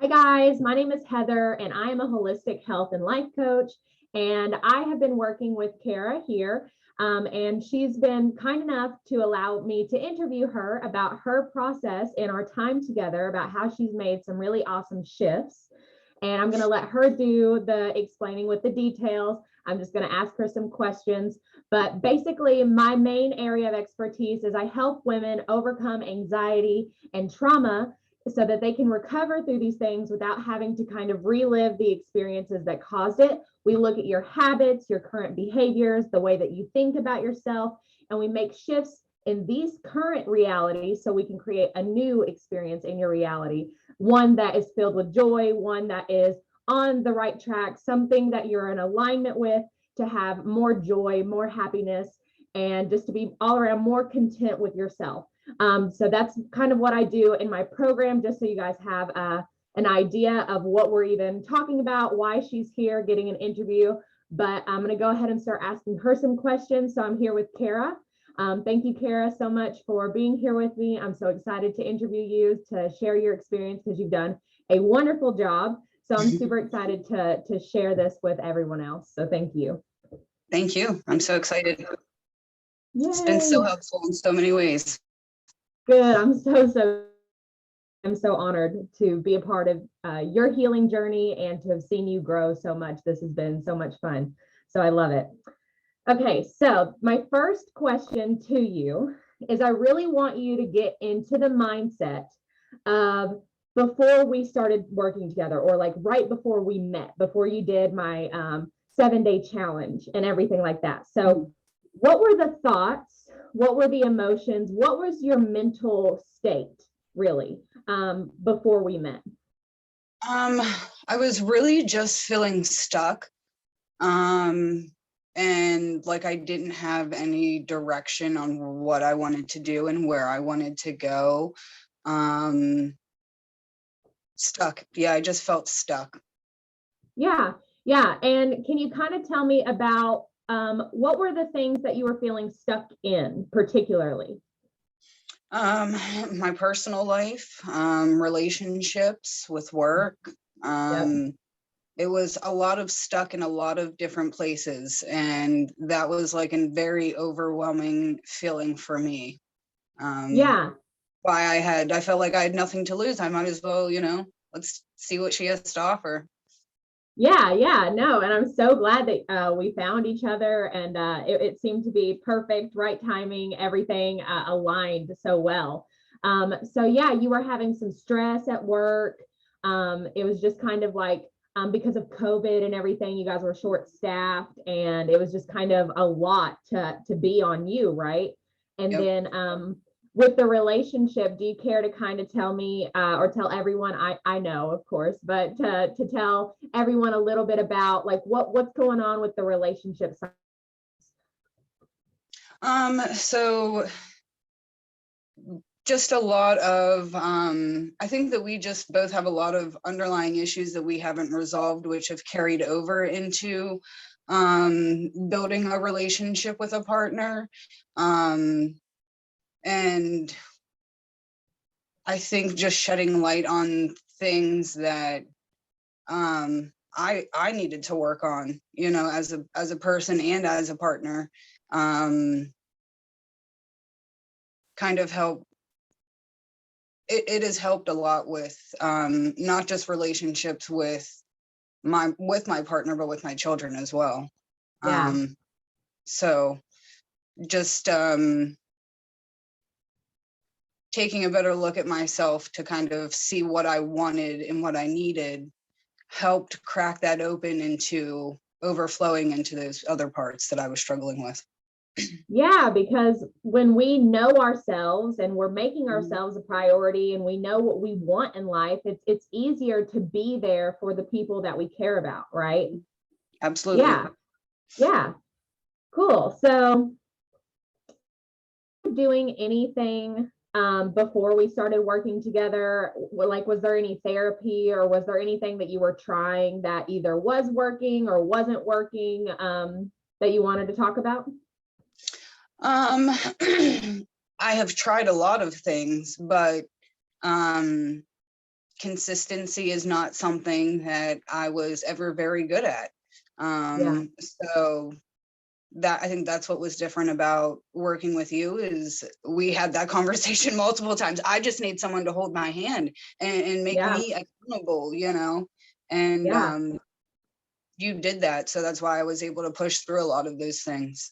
Hi guys, my name is Heather and I am a holistic health and life coach. And I have been working with Kara here. And she's been kind enough to allow me to interview her about her process in our time together, about how she's made some really awesome shifts. And I'm going to let her do the explaining with the details. I'm just going to ask her some questions. But basically, my main area of expertise is I help women overcome anxiety and trauma so that they can recover through these things without having to kind of relive the experiences that caused it. We look at your habits, your current behaviors, the way that you think about yourself, and we make shifts in these current realities so we can create a new experience in your reality, one that is filled with joy, one that is on the right track, something that you're in alignment with, to have more joy, more happiness, and just to be all around more content with yourself. So that's kind of what I do in my program, just so you guys have an idea of what we're even talking about, why she's here getting an interview. But I'm going to go ahead and start asking her some questions. So I'm here with Kara. Thank you, Kara, so much for being here with me. I'm so excited to interview you, to share your experience, because you've done a wonderful job. So I'm super excited to share this with everyone else. So thank you. Thank you. I'm so excited. Yay. It's been so helpful in so many ways. Good. I'm so honored to be a part of your healing journey and to have seen you grow so much. This has been so much fun. So I love it. Okay, so my first question to you is, I really want you to get into the mindset of before we started working together, or like right before we met, before you did my 7-day challenge and everything like that. So what were the thoughts? What were the emotions? What was your mental state really before we met? I was really just feeling stuck. And like I didn't have any direction on what I wanted to do and where I wanted to go. Stuck. Yeah, I just felt stuck. Yeah. And can you kind of tell me about what were the things that you were feeling stuck in particularly? My personal life, relationships with work. Yep. It was a lot of stuck in a lot of different places, and that was like a very overwhelming feeling for me. Yeah. Why I felt like I had nothing to lose. I might as well, let's see what she has to offer. Yeah, no, and I'm so glad that we found each other, and it seemed to be perfect, right timing, everything aligned so well. So yeah, you were having some stress at work. It was just kind of like because of COVID and everything, you guys were short staffed, and it was just kind of a lot to be on you, right? And Yep. Then with the relationship, do you care to kind of tell me or tell everyone, I know of course, but to tell everyone a little bit about like what's going on with the relationship side? So just a lot of I think that we just both have a lot of underlying issues that we haven't resolved, which have carried over into building a relationship with a partner. And I think just shedding light on things that I needed to work on, as a person and as a partner, kind of help. It has helped a lot with not just relationships with my partner, but with my children as well. Yeah. So just taking a better look at myself to kind of see what I wanted and what I needed helped crack that open into overflowing into those other parts that I was struggling with. Yeah, because when we know ourselves and we're making ourselves a priority and we know what we want in life, it's easier to be there for the people that we care about, right? Absolutely. Yeah. Cool. So doing anything before we started working together? Like, was there any therapy or was there anything that you were trying that either was working or wasn't working that you wanted to talk about? I have tried a lot of things, but consistency is not something that I was ever very good at. So that, I think that's what was different about working with you, is we had that conversation multiple times. I just need someone to hold my hand and make me accountable, you know, and you did that. So that's why I was able to push through a lot of those things.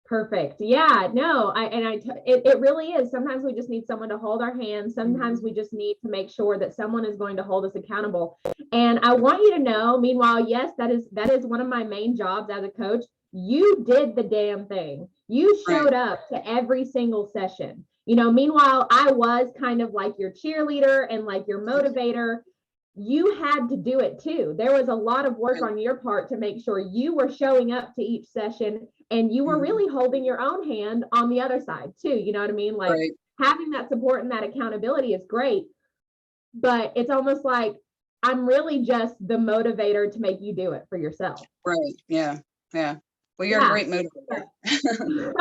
Perfect. Yeah, no, it really is. Sometimes we just need someone to hold our hands. Sometimes we just need to make sure that someone is going to hold us accountable. And I want you to know, meanwhile, yes, that is one of my main jobs as a coach. You did the damn thing. You showed up to every single session. You know, meanwhile, I was kind of like your cheerleader and like your motivator. You had to do it too. There was a lot of work on your part to make sure you were showing up to each session, and you were really holding your own hand on the other side too. You know what I mean? Like having that support and that accountability is great, but it's almost like I'm really just the motivator to make you do it for yourself. Right. Yeah. Yeah. Well, you're a great motivator.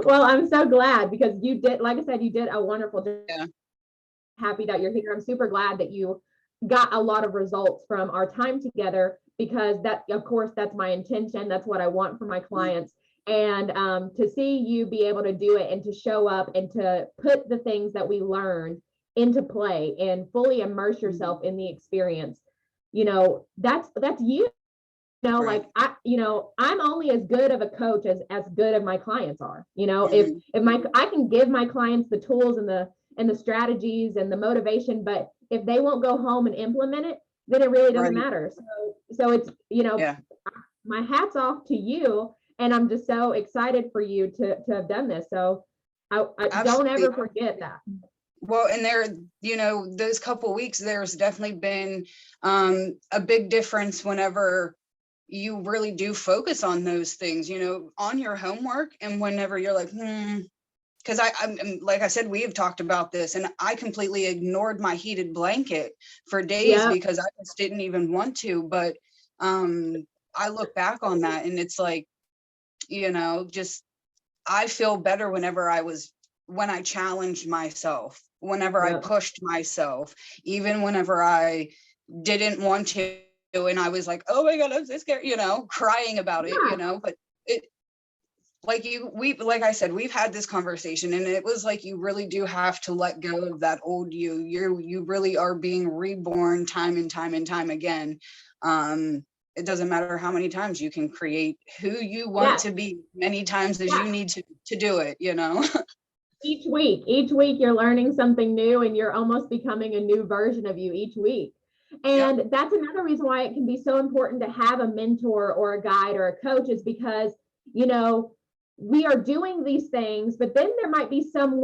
Well, I'm so glad, because you did, like I said, you did a wonderful job. Yeah. Happy that you're here. I'm super glad that you got a lot of results from our time together, because that, of course, that's my intention. That's what I want for my clients. And to see you be able to do it and to show up and to put the things that we learned into play and fully immerse yourself in the experience, you know, that's you. You know, like I'm only as good of a coach as good of my clients are. You know, if I can give my clients the tools and the strategies and the motivation, but if they won't go home and implement it, then it really doesn't matter. So it's, you know, my hat's off to you, and I'm just so excited for you to have done this. So I don't ever forget that. Well, and there, you know, those couple weeks, there's definitely been a big difference whenever you really do focus on those things, you know, on your homework, and whenever you're like, because I'm like I said, we have talked about this, and I completely ignored my heated blanket for days because I just didn't even want to. But I look back on that, and it's like, you know, just I feel better when I challenged myself, whenever I pushed myself, even whenever I didn't want to, and I was like, oh my God, I'm so scared, you know, crying about it, you know. But it, like I said, we've had this conversation, and it was like, you really do have to let go of that old you. You really are being reborn time and time and time again. It doesn't matter how many times you can create who you want to be, many times as you need to do it, you know. Each week you're learning something new, and you're almost becoming a new version of you each week. And that's another reason why it can be so important to have a mentor or a guide or a coach, is because, you know, we are doing these things, but then there might be some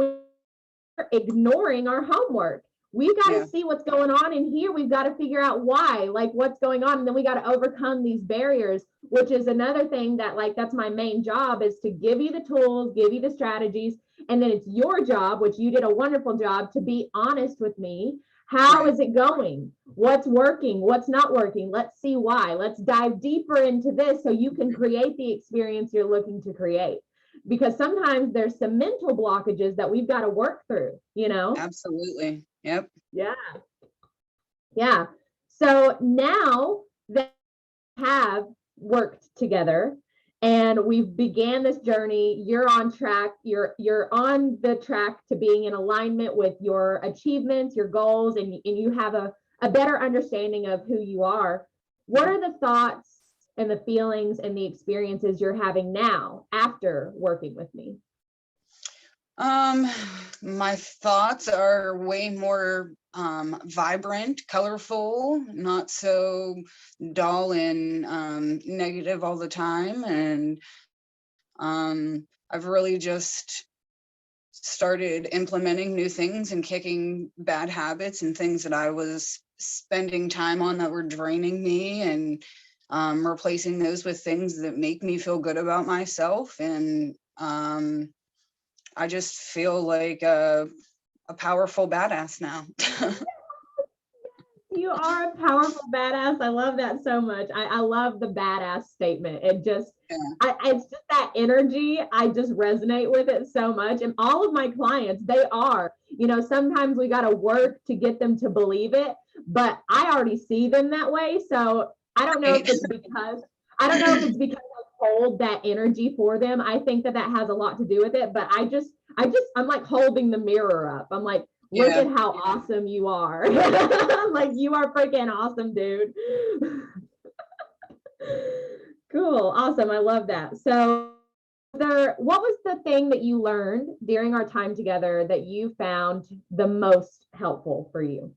ignoring our homework. We've got to see what's going on in here. We've got to figure out why, like what's going on. And then we got to overcome these barriers, which is another thing that, like, that's my main job, is to give you the tools, give you the strategies. And then it's your job, which you did a wonderful job, to be honest with me. How is it going? What's working? What's not working? Let's see why. Let's dive deeper into this so you can create the experience you're looking to create. Because sometimes there's some mental blockages that we've got to work through, you know? Absolutely. Yep. Yeah. Yeah. So now that we have worked together and we've began this journey, you're on track. You're on the track to being in alignment with your achievements, your goals, and you have a better understanding of who you are. What are the thoughts and the feelings and the experiences you're having now after working with me? My thoughts are way more vibrant, colorful, not so dull and negative all the time. And I've really just started implementing new things and kicking bad habits and things that I was spending time on that were draining me, and replacing those with things that make me feel good about myself. And I just feel like a powerful badass now. You are a powerful badass. I love that so much. I love the badass statement. It just, Yeah. it's just that energy. I just resonate with it so much. And all of my clients, they are, sometimes we got to work to get them to believe it, but I already see them that way. So I don't know if it's because, I hold that energy for them. I think that has a lot to do with it, but I'm like holding the mirror up. I'm like, look at how awesome you are. Like, you are freaking awesome, dude. Cool. Awesome. I love that. So what was the thing that you learned during our time together that you found the most helpful for you?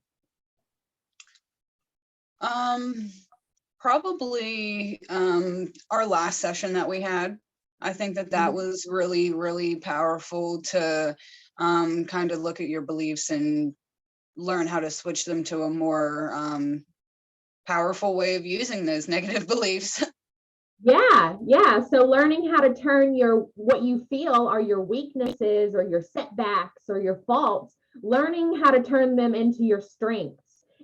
Probably our last session that we had. I think that was really, really powerful to kind of look at your beliefs and learn how to switch them to a more powerful way of using those negative beliefs. Yeah. So learning how to turn what you feel are your weaknesses or your setbacks or your faults, learning how to turn them into your strengths,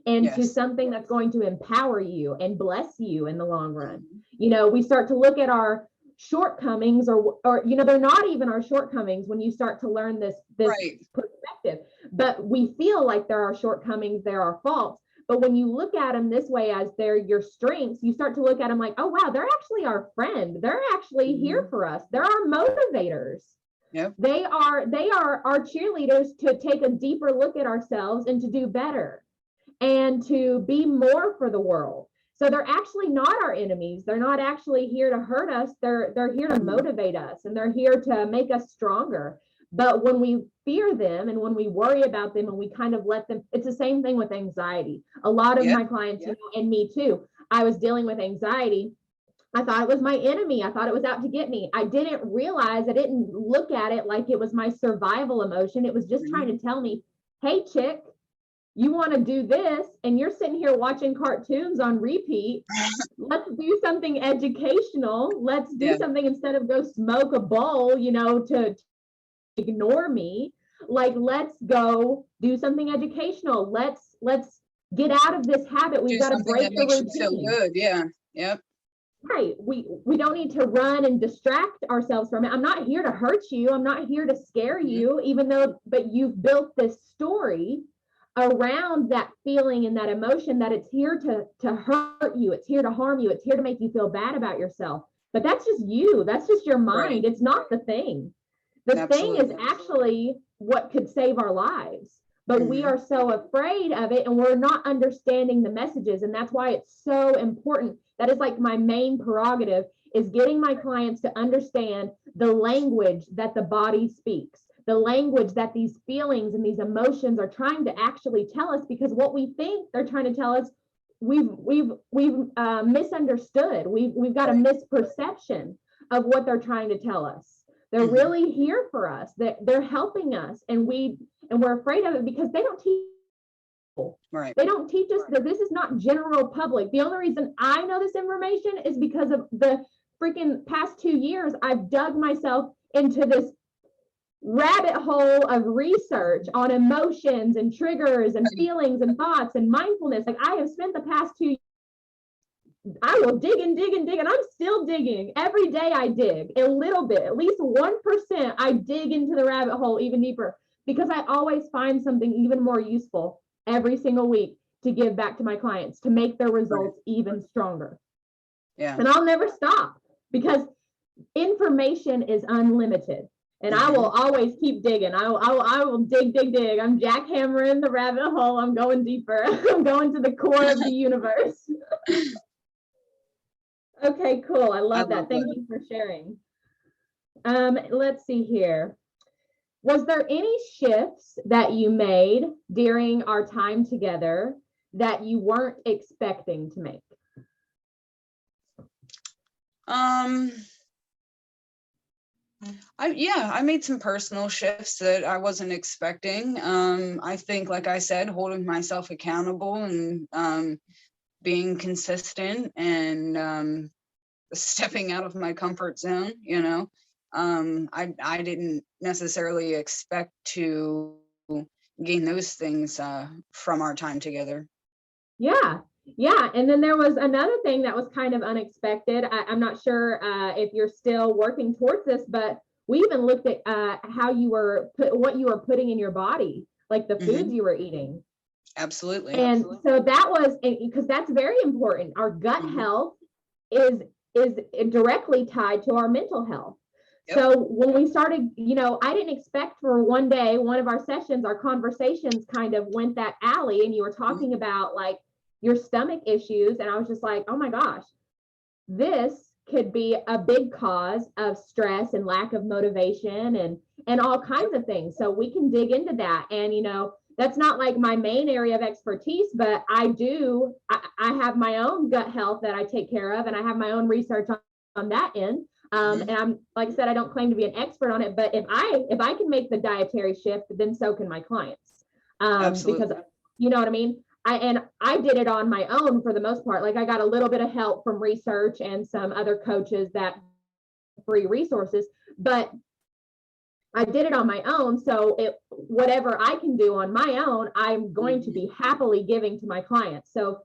into Yes. something that's going to empower you and bless you in the long run. We start to look at our shortcomings or they're not even our shortcomings when you start to learn this Right. perspective, but we feel like there are shortcomings, there are faults. But when you look at them this way, as they're your strengths, you start to look at them like, oh, wow, they're actually our friend. They're actually here for us. They're our motivators. Yep. They are our cheerleaders to take a deeper look at ourselves and to do better and to be more for the world. So they're actually not our enemies. They're not actually here to hurt us. They're here to motivate us, and they're here to make us stronger. But when we fear them and when we worry about them and we kind of let them, it's the same thing with anxiety. A lot of my clients, and me too, I was dealing with anxiety. I thought it was my enemy. I thought it was out to get me. I didn't realize, I didn't look at it like it was my survival emotion. It was just trying to tell me, hey, chick, you want to do this and you're sitting here watching cartoons on repeat. Let's do something educational. Let's do something instead of go smoke a bowl, to ignore me. Like, let's go do something educational. Let's get out of this habit. We've got to break the routine. Feel good. Yeah. Yep. Right. We don't need to run and distract ourselves from it. I'm not here to hurt you. I'm not here to scare you, but you've built this story around that feeling and that emotion that it's here to hurt you. It's here to harm you. It's here to make you feel bad about yourself. But that's just you. That's just your mind. It's not the thing. The thing is actually what could save our lives. But we are so afraid of it and we're not understanding the messages. And that's why it's so important. That is like my main prerogative, is getting my clients to understand the language that the body speaks, the language that these feelings and these emotions are trying to actually tell us, because what we think they're trying to tell us, we've misunderstood. We've got a misperception of what they're trying to tell us. They're really here for us. They're helping us, and we're afraid of it because they don't teach. They don't teach us that this is not general public. The only reason I know this information is because of the freaking past 2 years. I've dug myself into this rabbit hole of research on emotions and triggers and feelings and thoughts and mindfulness. Like, I have spent the past 2 years, I will dig and dig and dig, and I'm still digging. Every day I dig a little bit, at least 1%. I dig into the rabbit hole even deeper because I always find something even more useful every single week to give back to my clients to make their results even stronger. Yeah. And I'll never stop because information is unlimited. And I will always keep digging. I will dig. I'm jackhammering the rabbit hole. I'm going deeper. I'm going to the core of the universe. Okay, cool. I love that. Thank you for sharing. Let's see here. Was there any shifts that you made during our time together that you weren't expecting to make? I made some personal shifts that I wasn't expecting. I think, like I said, holding myself accountable and being consistent and stepping out of my comfort zone, I didn't necessarily expect to gain those things from our time together. Yeah. Yeah. And then there was another thing that was kind of unexpected. I'm not sure if you're still working towards this, but we even looked at how you were what you were putting in your body, like the foods Hmm. you were eating. Absolutely. And so that was because that's very important. Our gut Hmm. health is is directly tied to our mental health. Yep. So when we started, I didn't expect for one day, one of our sessions, our conversations kind of went that alley, and you were Mhm. talking about like your stomach issues, and I was just like, oh my gosh, this could be a big cause of stress and lack of motivation and all Yep. kinds of things. So we can dig into that. And that's not like my main area of expertise, but I have my own gut health that I take care of, and I have my own research on that end. And Hmm. I'm, like I said, I don't claim to be an expert on it, but if I can make the dietary shift, then so can my clients. Because Absolutely. you know what I mean? I did it on my own for the most part. Like I got a little bit of help from research and some other coaches that free resources, but I did it on my own. So whatever I can do on my own, I'm going to Hmm. be happily giving to my clients. So,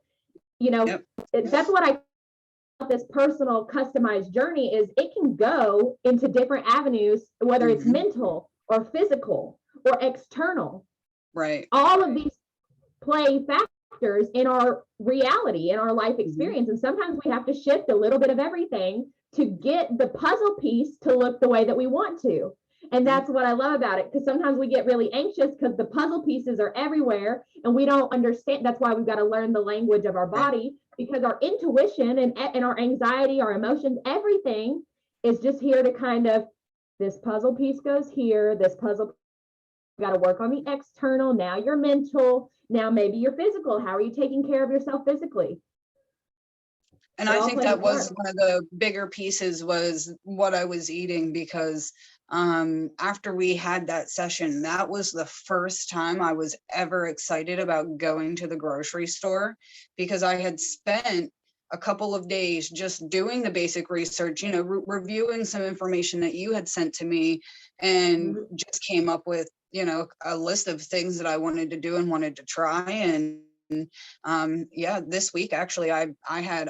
you know, Yep. that's what I this personal customized journey is. It can go into different avenues, whether it's Hmm. mental or physical or external. Right. All of these play factors in our reality, in our life Hmm. experience. And sometimes we have to shift a little bit of everything to get the puzzle piece to look the way that we want to. And Hmm. that's what I love about it, because sometimes we get really anxious because the puzzle pieces are everywhere and we don't understand. That's why we've got to learn the language of our Right. body, because our intuition and our anxiety, our emotions, everything is just here to kind of, this puzzle piece goes here, this puzzle, got to work on the external. Now you're mental. Now maybe you're physical. How are you taking care of yourself physically? And It I all think plays a that was part. one of the bigger pieces was what I was eating, because after we had that session, that was the first time I was ever excited about going to the grocery store, because I had spent a couple of days just doing the basic research, reviewing some information that you had sent to me, and Mhm. just came up with, a list of things that I wanted to do and wanted to try. And yeah, this week actually I had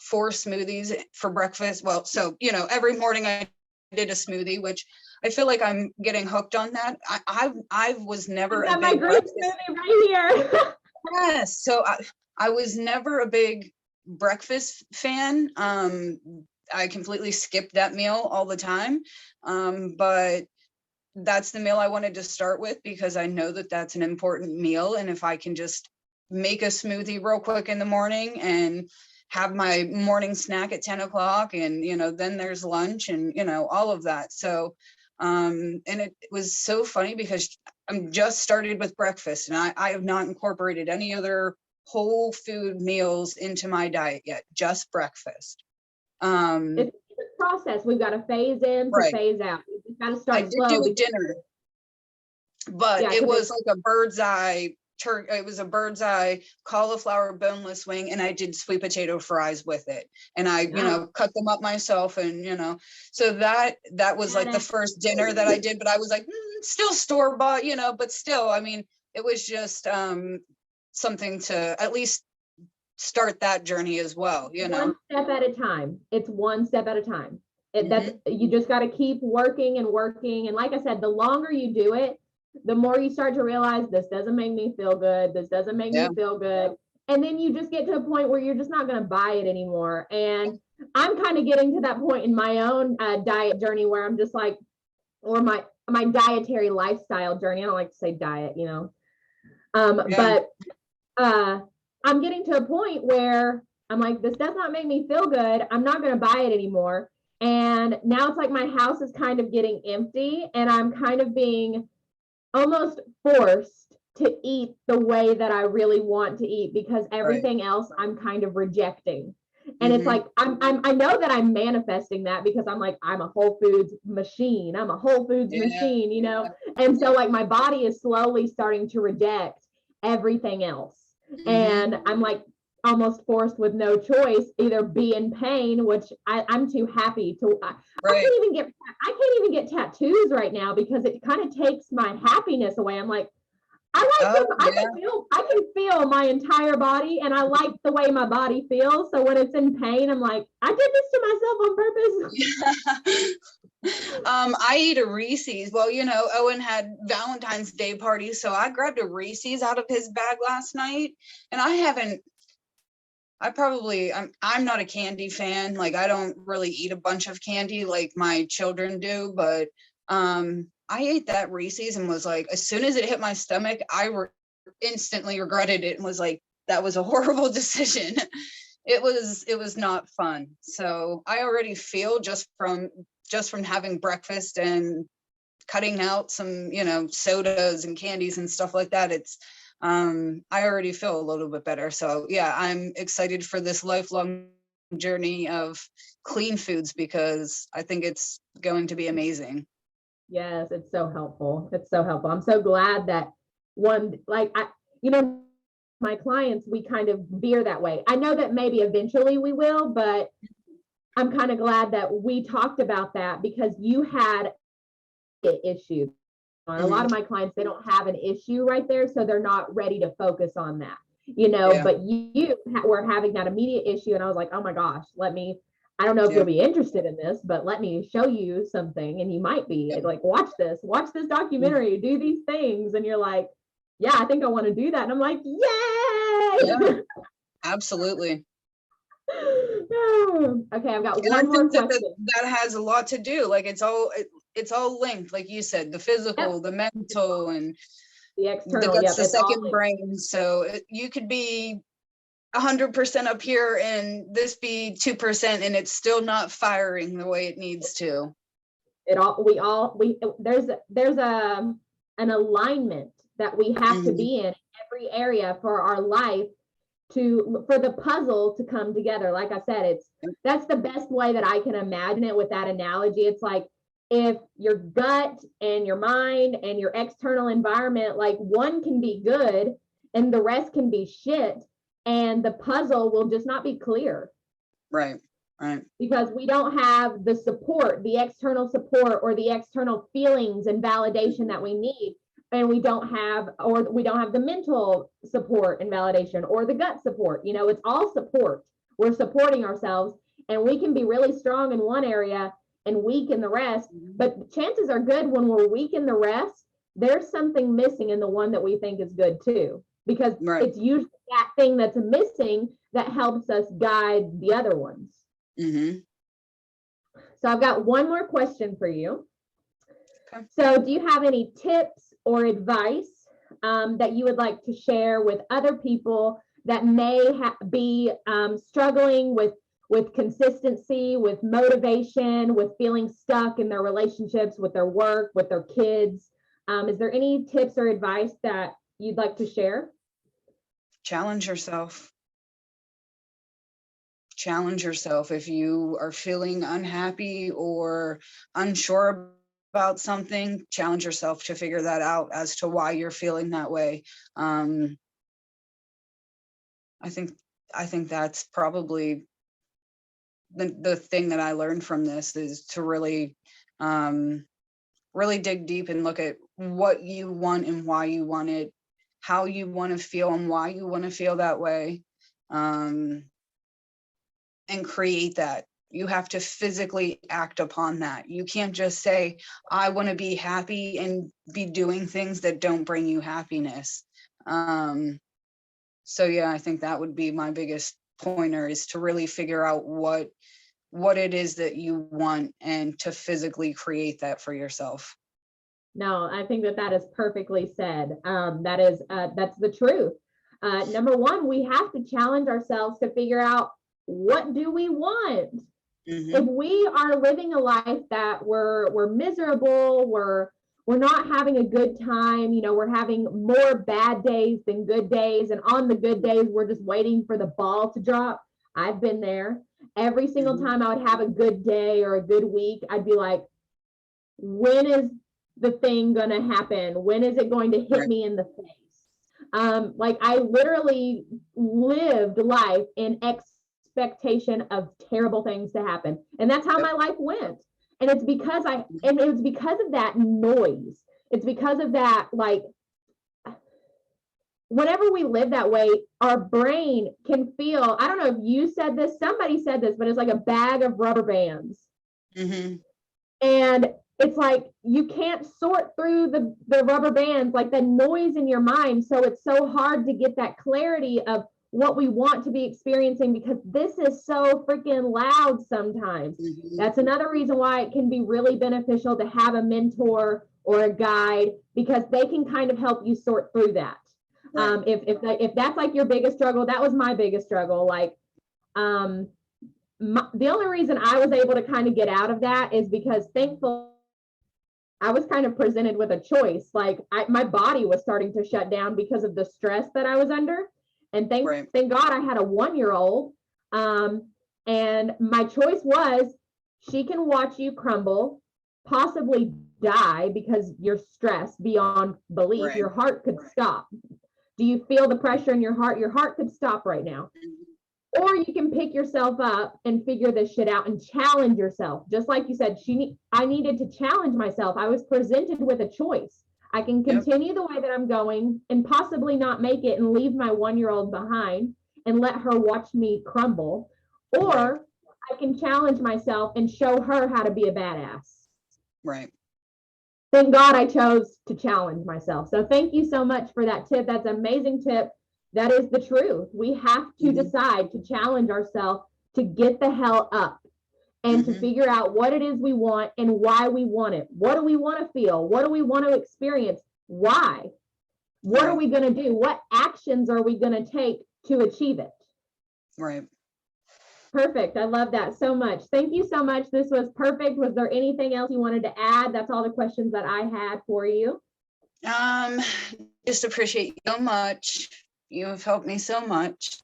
4 smoothies for breakfast. Well, so every morning I did a smoothie, which I feel like I'm getting hooked on that. I was never I've a got my big group breakfast. smoothie right here. Yes, so I was never a big breakfast fan. I completely skipped that meal all the time, but that's the meal I wanted to start with, because I know that that's an important meal. And if I can just make a smoothie real quick in the morning and have my morning snack at 10 o'clock, and, then there's lunch and, all of that. So, and it was so funny because I'm just started with breakfast, and I have not incorporated any other whole food meals into my diet yet, just breakfast. It's a process. We've got to phase in to Right. phase out. We've got to I start did do slow a because, dinner, but yeah, it because was like a bird's eye it was a bird's eye cauliflower boneless wing, and I did sweet potato fries with it, and I no, cut them up myself, and so that was like the first dinner that I did. But I was like, still store bought, but still, I mean, it was just something to at least start that journey as well. one step at a time. It's one step at a time. That's, Hmm. you just got to keep working and working. And like I said, the longer you do it, the more you start to realize, this doesn't make me feel good. This doesn't make Yeah. me feel good. And then you just get to a point where you're just not going to buy it anymore. And I'm kind of getting to that point in my own diet journey where I'm just like, or my dietary lifestyle journey. I don't like to say diet, Yeah. but uh, I'm getting to a point where I'm like, this does not make me feel good. I'm not going to buy it anymore. And now it's like my house is kind of getting empty, and I'm kind of being almost forced to eat the way that I really want to eat, because Right. everything else I'm kind of rejecting. And it's Hmm. like I know that I'm manifesting that, because I'm like, I'm a Whole Foods machine. I'm a Whole Foods Yeah. machine. And so like my body is slowly starting to reject everything else. Hmm. And I'm like almost forced with no choice, either be in pain, which I'm too happy to. I Right. can't even get tattoos right now because it kind of takes my happiness away. I'm like, I can feel my entire body, and I like the way my body feels. So when it's in pain, I'm like, I did this to myself on purpose. I eat a Reese's. Well, Owen had Valentine's Day party, so I grabbed a Reese's out of his bag last night, and I'm not a candy fan. Like, I don't really eat a bunch of candy like my children do, but I ate that Reese's and was like, as soon as it hit my stomach, instantly regretted it and was like, that was a horrible decision. It was not fun. So I already feel just from having breakfast and cutting out some, sodas and candies and stuff like that. I already feel a little bit better. So yeah, I'm excited for this lifelong journey of clean foods because I think it's going to be amazing. Yes, it's so helpful. It's so helpful. I'm so glad that my clients, we kind of veer that way. I know that maybe eventually we will, but I'm kind of glad that we talked about that because you had an issue. A lot of my clients, they don't have an issue right there, so they're not ready to focus on that, but you were having that immediate issue. And I was like, oh my gosh, I don't know if you'll be interested in this, but let me show you something. And you might be like, watch this documentary, do these things. And you're like, yeah, I think I want to do that. And I'm like, yay! Yeah, absolutely. Okay, I've got one more question. That has a lot to do. Like, it's all linked, like you said, the physical, the mental, and the external. The second brain. So you could be 100% up here and this be 2%, and it's still not firing the way it needs to. There's an alignment that we have to be in every area for our life for the puzzle to come together. Like I said, that's the best way that I can imagine it with that analogy. It's like, if your gut and your mind and your external environment, like one can be good and the rest can be shit, and the puzzle will just not be clear. Right. Because we don't have the support, the external support, or the external feelings and validation that we need. And we don't have the mental support and validation or the gut support. It's all support. We're supporting ourselves, and we can be really strong in one area and weak in the rest. But chances are good when we're weak in the rest, there's something missing in the one that we think is good too, because it's usually that thing that's missing that helps us guide the other ones. So I've got one more question for you. Okay. So do you have any tips or advice that you would like to share with other people that may be struggling with consistency, with motivation, with feeling stuck in their relationships, with their work, with their kids? Is there any tips or advice that you'd like to share? Challenge yourself. Challenge yourself. If you are feeling unhappy or unsure about something, challenge yourself to figure that out as to why you're feeling that way. I think that's probably the thing that I learned from this, is to really dig deep and look at what you want and why you want it, how you want to feel and why you want to feel that way, and create that. You have to physically act upon that. You can't just say, I want to be happy, and be doing things that don't bring you happiness. So yeah, I think that would be my biggest pointer, is to really figure out what it is that you want and to physically create that for yourself. No, I think that is perfectly said. That's the truth. Number one, we have to challenge ourselves to figure out, what do we want? If we are living a life that we're miserable, we're not having a good time, we're having more bad days than good days, and on the good days we're just waiting for the ball to drop. I've been there. Every single time I would have a good day or a good week, I'd be like, when is the thing gonna happen? When is it going to hit me in the face? Like, I literally lived life in expectation of terrible things to happen, and that's how my life went. And it's because of that noise. It's because of that, like, whenever we live that way, our brain can feel, I don't know if you said this, somebody said this, but it's like a bag of rubber bands. Mm-hmm. And it's like you can't sort through the rubber bands, like the noise in your mind. So it's so hard to get that clarity of what we want to be experiencing, because this is so freaking loud sometimes. Mm-hmm. That's another reason why it can be really beneficial to have a mentor or a guide, because they can kind of help you sort through that. Right. If that's like your biggest struggle, that was my biggest struggle. Like, the only reason I was able to kind of get out of that is because thankfully I was kind of presented with a choice. Like, my body was starting to shut down because of the stress that I was under. And thank God I had a 1-year-old. And my choice was, she can watch you crumble, possibly die because you're stressed beyond belief. Right. Your heart could stop. Do you feel the pressure in your heart? Your heart could stop right now. Or you can pick yourself up and figure this shit out and challenge yourself. Just like you said, I needed to challenge myself. I was presented with a choice. I can continue the way that I'm going and possibly not make it and leave my 1-year-old behind and let her watch me crumble. Or I can challenge myself and show her how to be a badass. Right. Thank God I chose to challenge myself. So thank you so much for that tip. That's an amazing tip. That is the truth. We have to decide to challenge ourselves to get the hell up and to figure out what it is we want and why we want it. What do we want to feel? What do we want to experience? Why? What are we going to do? What actions are we going to take to achieve it? Right. Perfect. I love that so much. Thank you so much. This was perfect. Was there anything else you wanted to add? That's all the questions that I had for you. Just appreciate you so much. You have helped me so much.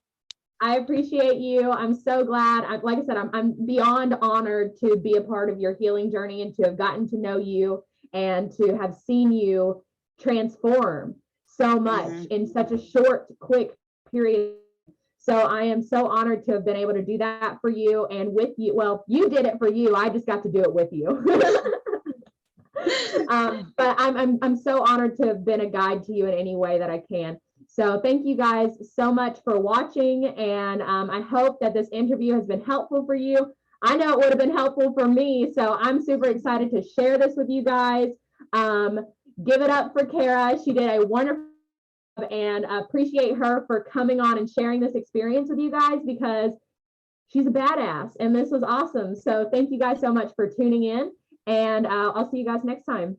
I appreciate you. I'm so glad. Like I said, I'm beyond honored to be a part of your healing journey and to have gotten to know you and to have seen you transform so much in such a short, quick period. So I am so honored to have been able to do that for you and with you. Well, you did it for you. I just got to do it with you. But I'm so honored to have been a guide to you in any way that I can. So thank you guys so much for watching. And I hope that this interview has been helpful for you. I know it would have been helpful for me. So I'm super excited to share this with you guys. Give it up for Kara. She did a wonderful job, and appreciate her for coming on and sharing this experience with you guys, because she's a badass and this was awesome. So thank you guys so much for tuning in, and I'll see you guys next time.